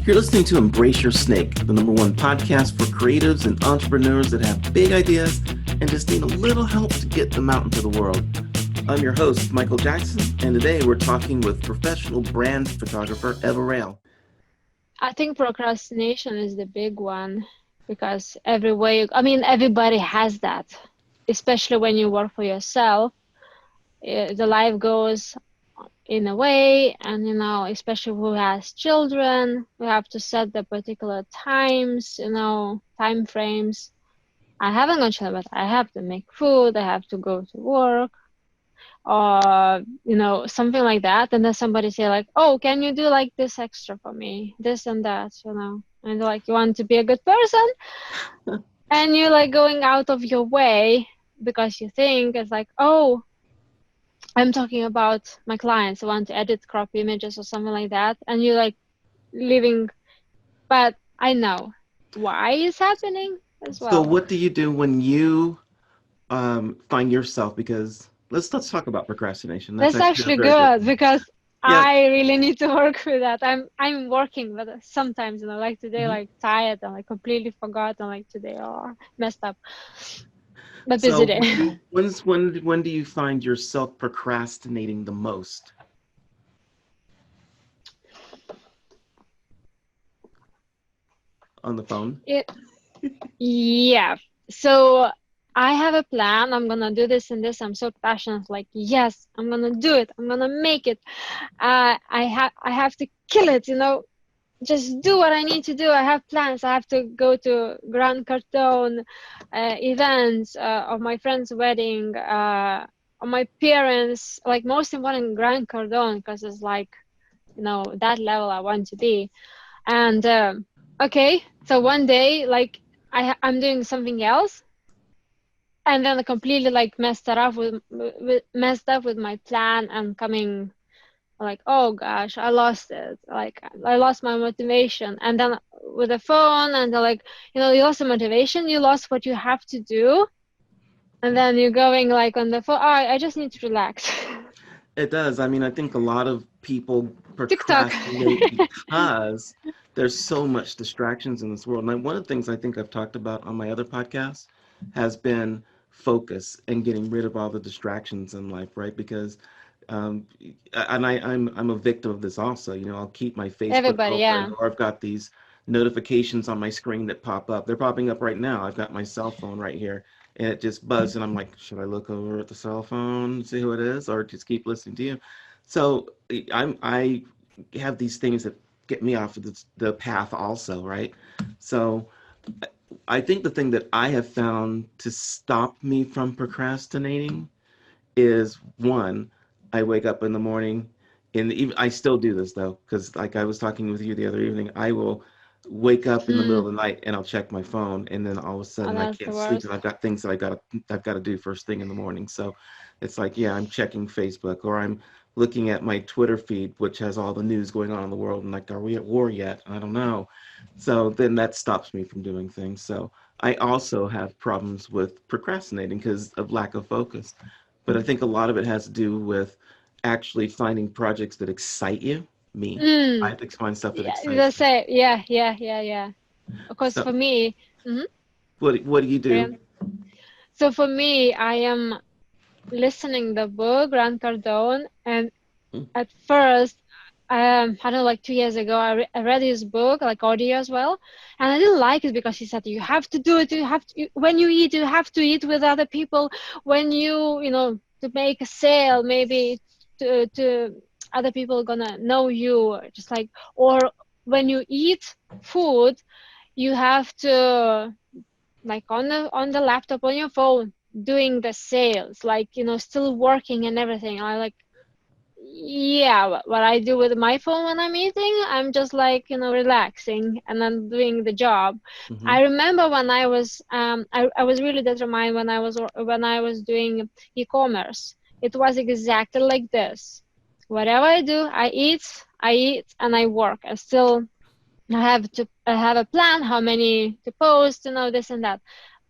You're listening to Embrace Your Snake, the #1 podcast for creatives and entrepreneurs that have big ideas and just need a little help to get them out into the world. I'm your host, Michael Jackson, and today we're talking with professional brand photographer Eva Rale. I think procrastination is the big one because everybody has that, especially when you work for yourself. The life goes in a way, and especially who has children, we have to set the particular times, time frames. I haven't got children, but I have to make food, I have to go to work, or something like that, and then somebody say like, oh, can you do like this extra for me, this and that, and like, you want to be a good person and you're like going out of your way because you think it's like, oh, I'm talking about my clients who want to edit crop images or something like that, and you're like living, but I know why it's happening as So well. what do you do when you find yourself, because let's talk about procrastination. That's That's actually a actually very good good thing. because Yeah. I really need to work with that. I'm working, but sometimes, like today, Mhm. like tired and like completely forgot, and like today, oh, messed up. But busy So day. when do you find yourself procrastinating the most? On the phone? It, yeah. So I have a plan. I'm gonna do this and this. I'm so passionate. Like, yes, I'm gonna do it. I'm gonna make it. I have to kill it. Just do what I need to do. I have plans. I have to go to Grand Cardone events of my friend's wedding, of my parents, like most important Grand Cardone, because it's like, that level I want to be. And okay, so one day, like I'm doing something else, and then I completely like messed up with my plan and coming like, oh gosh, I lost it, like I lost my motivation. And then with the phone, and they're like, you lost the motivation, you lost what you have to do, and then you're going like on the phone, oh, I just need to relax. It does. I mean, I think a lot of people TikTok. procrastinate because there's so much distractions in this world. And one of the things I think I've talked about on my other podcast has been focus and getting rid of all the distractions in life, right? Because um, I'm a victim of this also. I'll keep my Facebook Everybody, open, yeah. or I've got these notifications on my screen that pop up. They're popping up right now. I've got my cell phone right here, and it just buzzed, and I'm like, should I look over at the cell phone, see who it is, or just keep listening to you? So I have these things that get me off of the path also, right? So I think the thing that I have found to stop me from procrastinating is, one, I wake up in the morning, and even I still do this though, because like I was talking with you the other evening, I will wake up in the middle Hmm. of the night and I'll check my phone, and then all of a Oh, sudden I that's the can't sleep, and worst. I've got things that I've got to do first thing in the morning. So it's like, yeah, I'm checking Facebook, or I'm looking at my Twitter feed, which has all the news going on in the world, and like, are we at war yet? I don't know. So then that stops me from doing things. So I also have problems with procrastinating because of lack of focus. But I think a lot of it has to do with actually finding projects that excite you. Me, I Mm. have to find stuff that Yeah, excites the me. same. Yeah, yeah, yeah, yeah. Of course, So for me, mm-hmm, what do you do? so for me, I am listening the book Grant Cardone, and Mm, at first, I don't know, like 2 years ago, I read his book, like audio as well, and I didn't like it because he said you have to do it. You have to, when you eat, you have to eat with other people. When to make a sale, maybe to other people gonna know you, just like, or when you eat food, you have to, like, on the laptop, on your phone, doing the sales, like, still working and everything. I like, yeah, what I do with my phone when I'm eating, I'm just like, relaxing and then doing the job. mm-hmm. I remember when I was really determined when I was doing e-commerce. It was exactly like this. Whatever I eat and I work. I have a plan how many to post, this and that.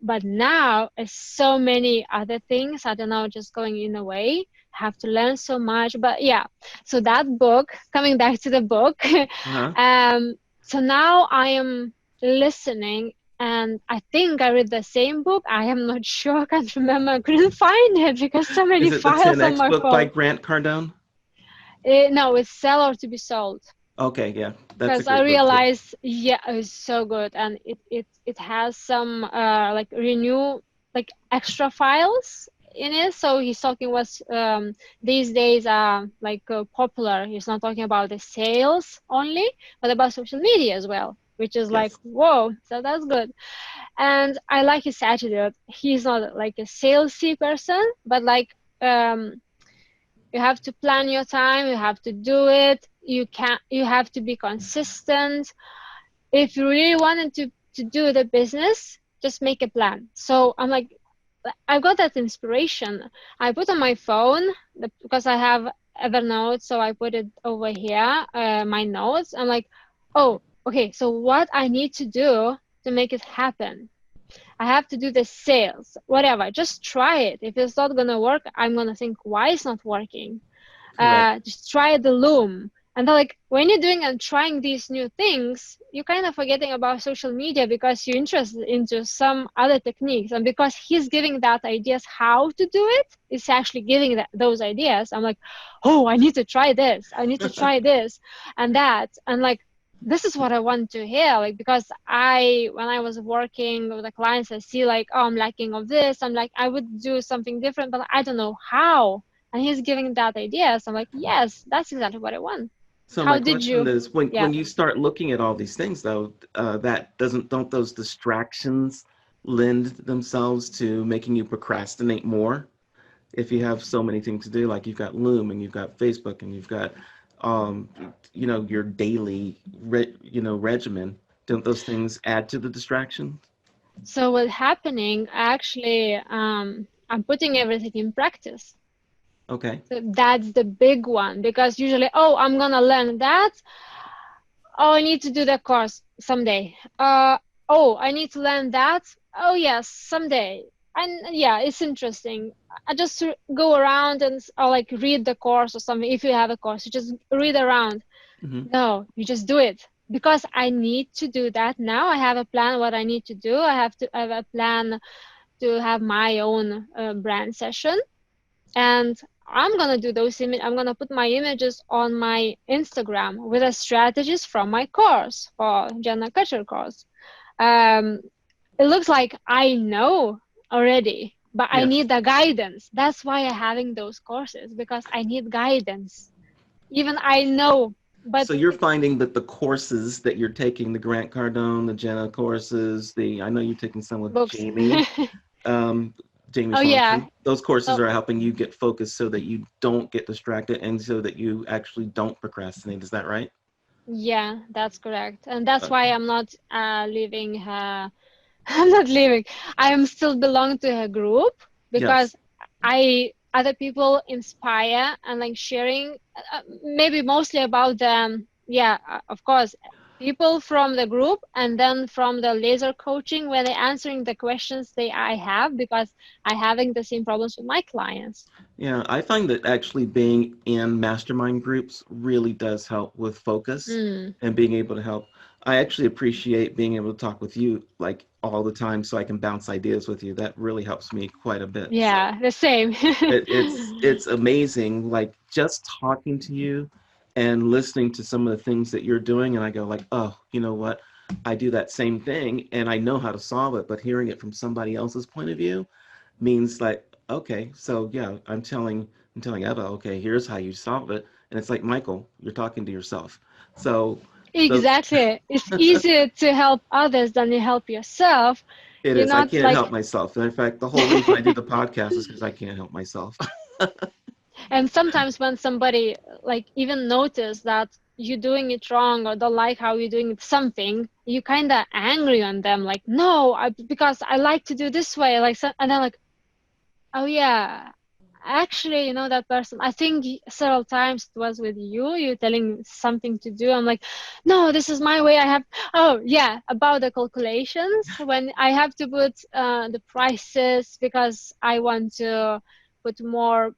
But now it's so many other things. I don't know, just going in a way. Have to learn so much. But yeah, so that book, coming back to the book, Uh-huh. um, So now I am listening, and I think I read the same book. I am not sure. I can't remember. I couldn't find it because so many Is it the files on 10X my book by phone. Grant Cardone? No, it's Sell or to be Sold. Okay, yeah, that's a Because I great book too. realized, yeah, it's so good, and it has some like renew like extra files in it. So he's talking what's these days are like popular. He's not talking about the sales only, but about social media as well, which is like Yes. whoa. So that's good, and I like his attitude. He's not like a salesy person, but like you have to plan your time, you have to do it, you have to be consistent. If you really wanted to do the business, just make a plan. So I'm like, I got that inspiration. I put on my phone because I have Evernote, so I put it over here, my notes. I'm like, oh, okay, so what I need to do to make it happen. I have to do the sales, whatever. Just try it. If it's not gonna work, I'm gonna think why it's not working. Correct. Just try the loom. And then, like when you're doing and trying these new things, you're kind of forgetting about social media because you're interested into some other techniques. And because he's giving that ideas how to do it, it's actually giving those ideas. I'm like, oh, I need to try this. I need to try this and that. And like, this is what I want to hear. Like, because when I was working with the clients, I see like, oh, I'm lacking of this. I'm like, I would do something different, but I don't know how, and he's giving that idea. So I'm like, yes, that's exactly what I want. So How my did question you? is, when Yeah. you start looking at all these things, though, that doesn't don't those distractions lend themselves to making you procrastinate more? If you have so many things to do, like you've got Loom and you've got Facebook and you've got, um, your daily, regimen, don't those things add to the distractions? So what's happening? Actually, I'm putting everything in practice. Okay. So that's the big one because usually, oh, I'm gonna learn that. Oh, I need to do that course someday. Oh, I need to learn that. Oh, yes, someday. And yeah, it's interesting. I just go around and or like read the course or something. If you have a course, you just read around. Hmm. No, you just do it because I need to do that now. I have a plan what I need to do. I have to have a plan to have my own brand session, and I'm gonna do those image. I'm gonna put my images on my Instagram with the strategies from my course for Jenna Kutcher course. Um, it looks like I know already, but I Yes. need the guidance. That's why I'm having those courses because I need guidance. Even I know, but So you're finding that the courses that you're taking, the Grant Cardone, the Jenna courses, I know you're taking some with books. um, Jamie Oh yeah. Swanson. Those courses Oh are helping you get focused so that you don't get distracted and so that you actually don't procrastinate. Is that right? yeah, that's correct. And that's Okay. why I'm not leaving her. I'm not leaving. I am still belong to her group Yes. because I other people inspire and like sharing maybe mostly about them. Yeah, of course, people from the group and then from the laser coaching where they're answering the questions they I have because I having the same problems with my clients. Yeah, I find that actually being in mastermind groups really does help with focus Mm, and being able to help. I actually appreciate being able to talk with you like all the time so I can bounce ideas with you. That really helps me quite a bit. So yeah, the same. it's amazing, like just talking to you and listening to some of the things that you're doing, and I go like, oh, you know what? I do that same thing and I know how to solve it, but hearing it from somebody else's point of view means like, okay, so yeah, I'm telling Eva, okay, here's how you solve it. And it's like, Michael, you're talking to yourself. So those Exactly. It's easier to help others than you help yourself. it You're is. I not can't like help myself. And in fact, the whole reason I do the podcast is because I can't help myself. and sometimes when somebody like even notice that you're doing it wrong or don't like how you're doing something, you kind of angry on them like, no, because I like to do this way, like so, and then like, oh yeah, actually, that person. I think several times it was with you. You're telling something to do. I'm like, no, this is my way. I have. Oh yeah, about the calculations when I have to put the prices because I want to put more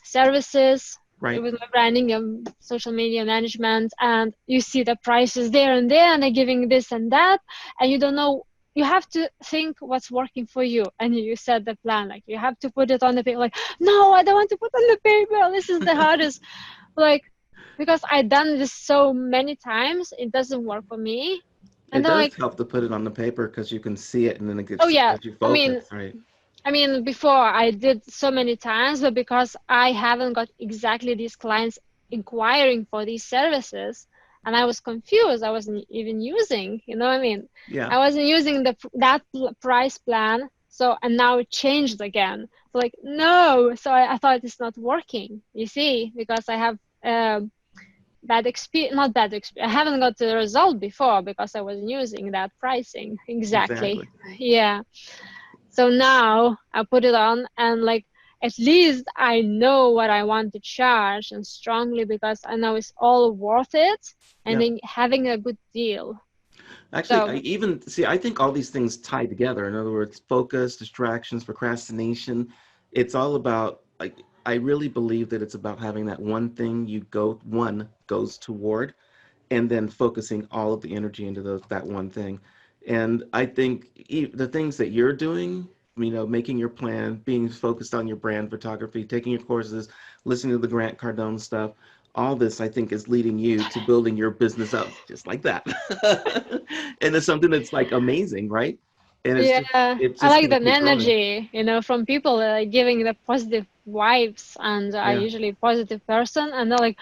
services. Right. with my branding and social media management, and you see the prices there and there, and they're giving this and that, and you don't know. You have to think what's working for you, and you set the plan. Like you have to put it on the paper. Like, no, I don't want to put on the paper. This is the hardest. Like, because I done this so many times, it doesn't work for me. And It then does like, help to put it on the paper because you can see it and then it oh gets yeah, gives you I mean, focus, right? before I did so many times, but because I haven't got exactly these clients inquiring for these services, and I was confused, I wasn't even using, you know what I mean? Yeah, I wasn't using that price plan. So, and now it changed again. So like, no, so I thought it's not working, you see, because I have bad experience, not bad experience. I haven't got the result before because I wasn't using that pricing exactly. exactly. Yeah. So now I put it on, and like at least I know what I want to charge, and strongly, because I know it's all worth it, and Yeah. then having a good deal. Actually, I So even see, I think all these things tie together. In other words, focus, distractions, procrastination. It's all about, like, I really believe that it's about having that one thing one goes toward, and then focusing all of the energy into that one thing. And I think the things that you're doing, making your plan, being focused on your brand photography, taking your courses, listening to the Grant Cardone stuff, all this I think is leading you to building your business up just like that. And it's something that's like amazing, right? And yeah, it's I just like going to that keep growing. energy, from people giving the positive vibes, and I Yeah. usually positive person, and they're like,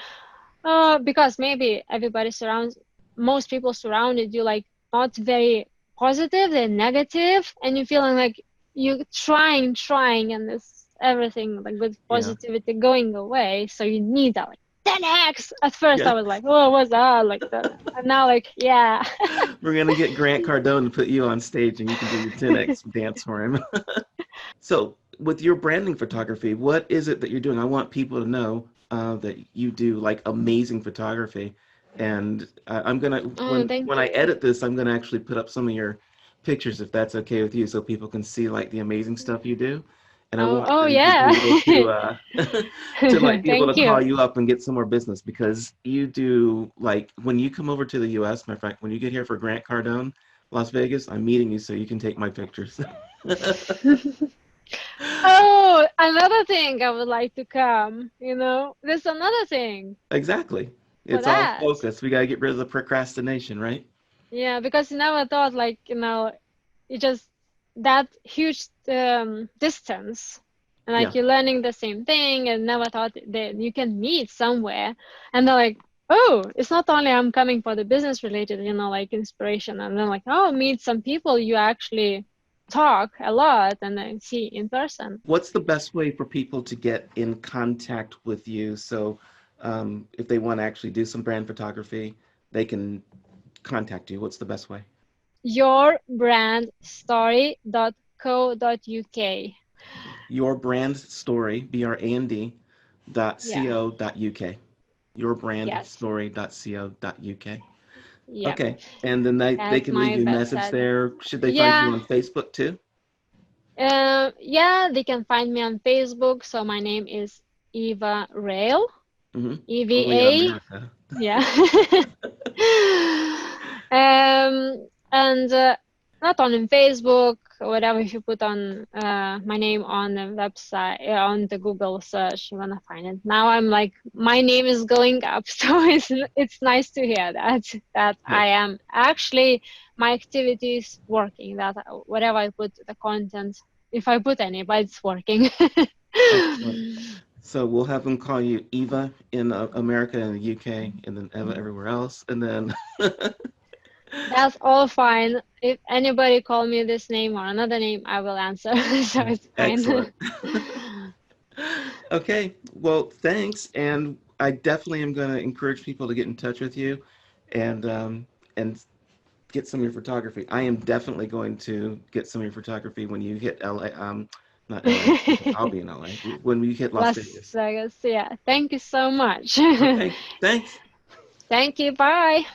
because maybe everybody surrounds, most people surrounded you like not very positive, they're negative, and you're feeling like you trying, and this everything like good Yeah. positivity going away. So you need that like 10x. At first Yeah. I was like, oh, what's that? Like that. And now like, yeah. We're going to get Grant Cardone to put you on stage and you can do your 10x dance for him. So, with your branding photography, what is it that you're doing? I want people to know that you do like amazing photography, and I'm gonna Oh, thank when I you. edit this, I'm gonna actually put up some of your pictures if that's okay with you, so people can see like the amazing stuff you do. And I Oh, want oh them to yeah. be able to to like be able to Thank call you. you up and get some more business because you do like when you come over to the U.S. Matter of fact, when you get here for Grant Cardone, Las Vegas, I'm meeting you so you can take my pictures. Oh, another thing I would like to come, there's another thing Exactly. for It's all that. focus. We got to get rid of the procrastination, right? Yeah, because you never thought like, it just that huge distance. And Yeah. like you're learning the same thing, and never thought that you can meet somewhere. And they're like, oh, it's not only I'm coming for the business related, like inspiration. And then like, oh, meet some people you actually talk a lot and then see in person. What's the best way for people to get in contact with you? So, if they want to actually do some brand photography, they can contact you. What's the best way? Yourbrandstory.co.uk. Your brand story, brand dot Yeah. co dot uk. Your brand Yes. story dot co dot uk. Yeah. Okay. And then they That's can leave my you a message website. there. Should they find you Yeah. on Facebook too? Yeah, they can find me on Facebook. So my name is Eva Rale, Mm-hmm. Only in EVA. America. Yeah. And not on Facebook, whatever. If you put on my name on the website, on the Google search, you're gonna find it. Now I'm like, my name is going up, so it's nice to hear that Hey, I am actually, my activity is working. That whatever I put the content, if I put any, but it's working. excellent. So we'll have them call you Eva in America and the UK, and then Eva everywhere else, and then That's all fine. If anybody call me this name or another name, I will answer. So it's excellent. fine. Okay, well, thanks, and I definitely am going to encourage people to get in touch with you, and get some of your photography. I am definitely going to get some of your photography when you hit LA. Not LA because I'll be in LA when we hit Las Las Vegas. Vegas. Yeah. Thank you so much. Okay, thanks. Thank you. Bye.